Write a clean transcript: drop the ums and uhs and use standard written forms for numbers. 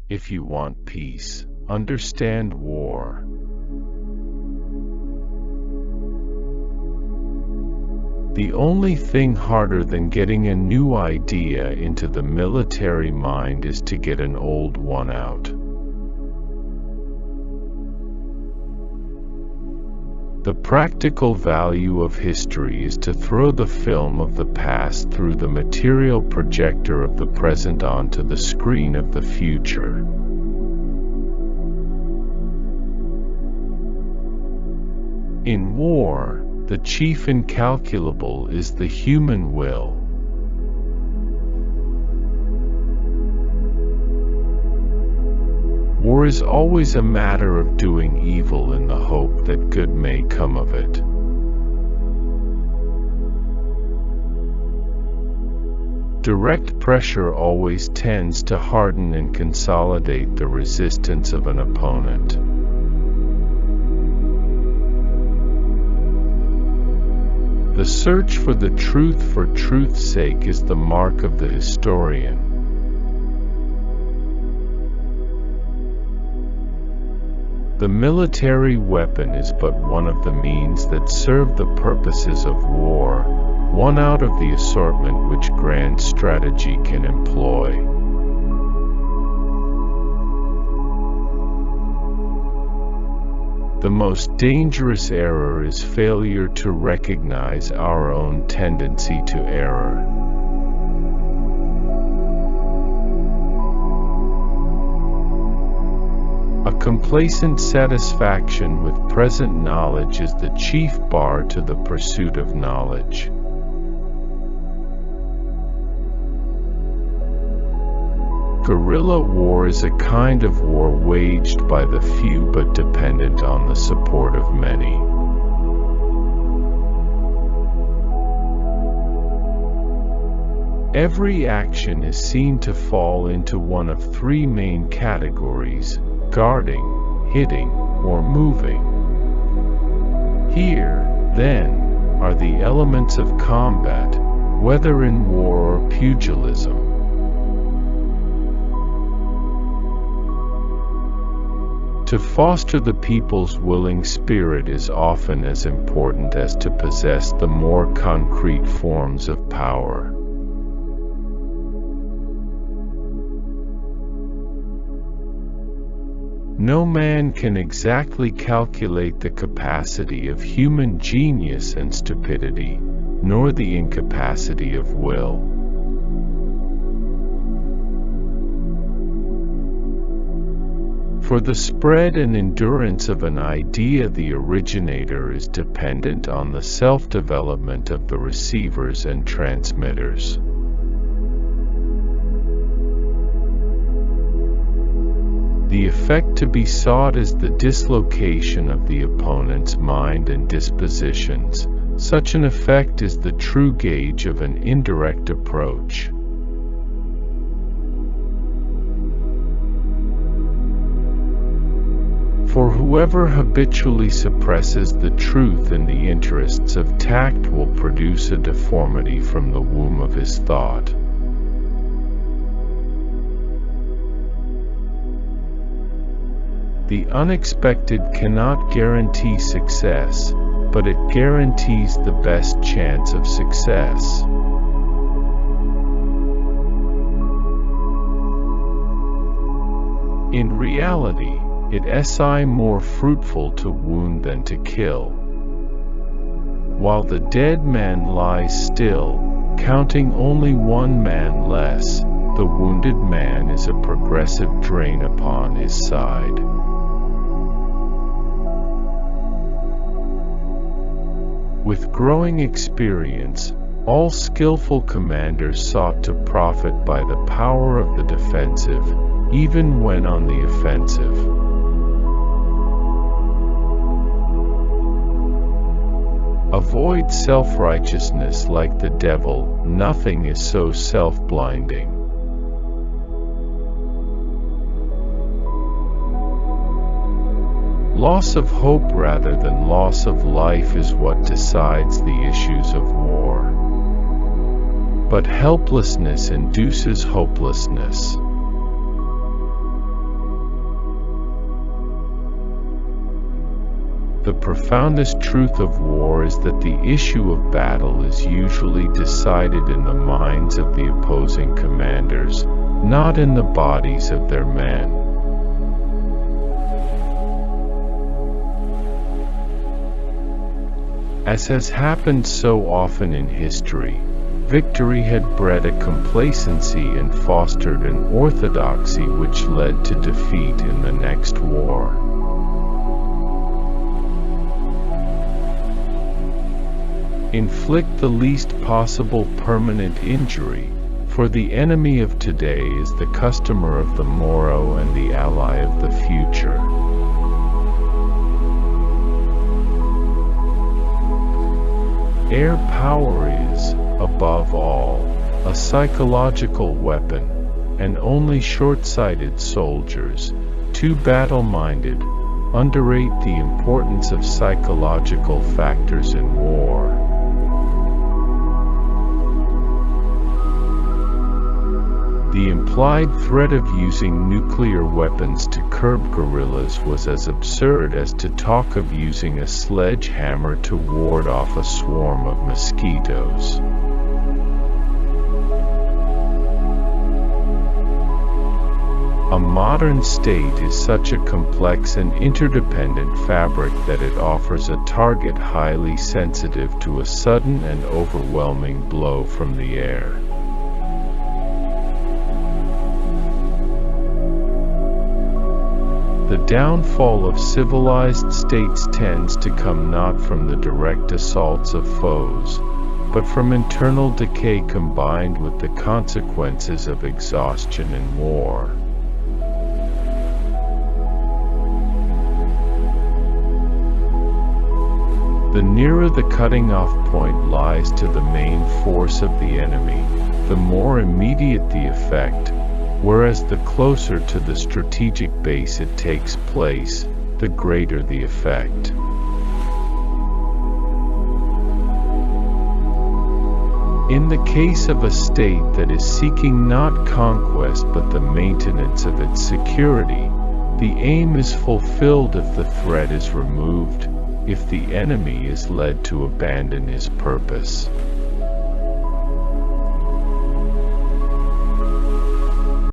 If you want peace, understand war. The only thing harder than getting a new idea into the military mind is to get an old one out. The practical value of history is to throw the film of the past through the material projector of the present onto the screen of the future. In war, the chief incalculable is the human will. War is always a matter of doing evil in the hope that good may come of it. Direct pressure always tends to harden and consolidate the resistance of an opponent. The search for the truth for truth's sake is the mark of the historian. The military weapon is but one of the means that serve the purposes of war, one out of the assortment which grand strategy can employ. The most dangerous error is failure to recognize our own tendency to error. A complacent satisfaction with present knowledge is the chief bar to the pursuit of knowledge. Guerrilla war is a kind of war waged by the few but dependent on the support of many. Every action is seen to fall into one of three main categories: guarding, hitting, or moving. Here, then, are the elements of combat, whether in war or pugilism. To foster the people's willing spirit is often as important as to possess the more concrete forms of power. No man can exactly calculate the capacity of human genius and stupidity, nor the incapacity of will. For the spread and endurance of an idea, the originator is dependent on the self-development of the receivers and transmitters. The effect to be sought is the dislocation of the opponent's mind and dispositions. Such an effect is the true gauge of an indirect approach. For whoever habitually suppresses the truth in the interests of tact will produce a deformity from the womb of his thought. The unexpected cannot guarantee success, but it guarantees the best chance of success. In reality, it is more fruitful to wound than to kill. While the dead man lies still, counting only one man less, the wounded man is a progressive drain upon his side. With growing experience, all skillful commanders sought to profit by the power of the defensive, even when on the offensive. Avoid self-righteousness like the devil. Nothing is so self-blinding. Loss of hope rather than loss of life is what decides the issues of war. But helplessness induces hopelessness. The profoundest truth of war is that the issue of battle is usually decided in the minds of the opposing commanders, not in the bodies of their men. As has happened so often in history, victory had bred a complacency and fostered an orthodoxy which led to defeat in the next war. Inflict the least possible permanent injury, for the enemy of today is the customer of the morrow and the ally of the future. Air power is, above all, a psychological weapon, and only short-sighted soldiers, too battle-minded, underrate the importance of psychological factors in war. The implied threat of using nuclear weapons to curb guerrillas was as absurd as to talk of using a sledgehammer to ward off a swarm of mosquitoes. A modern state is such a complex and interdependent fabric that it offers a target highly sensitive to a sudden and overwhelming blow from the air. The downfall of civilized states tends to come not from the direct assaults of foes, but from internal decay combined with the consequences of exhaustion in war. The nearer the cutting-off point lies to the main force of the enemy, the more immediate the effect, whereas the closer to the strategic base it takes place, the greater the effect. In the case of a state that is seeking not conquest but the maintenance of its security, the aim is fulfilled if the threat is removed, if the enemy is led to abandon his purpose.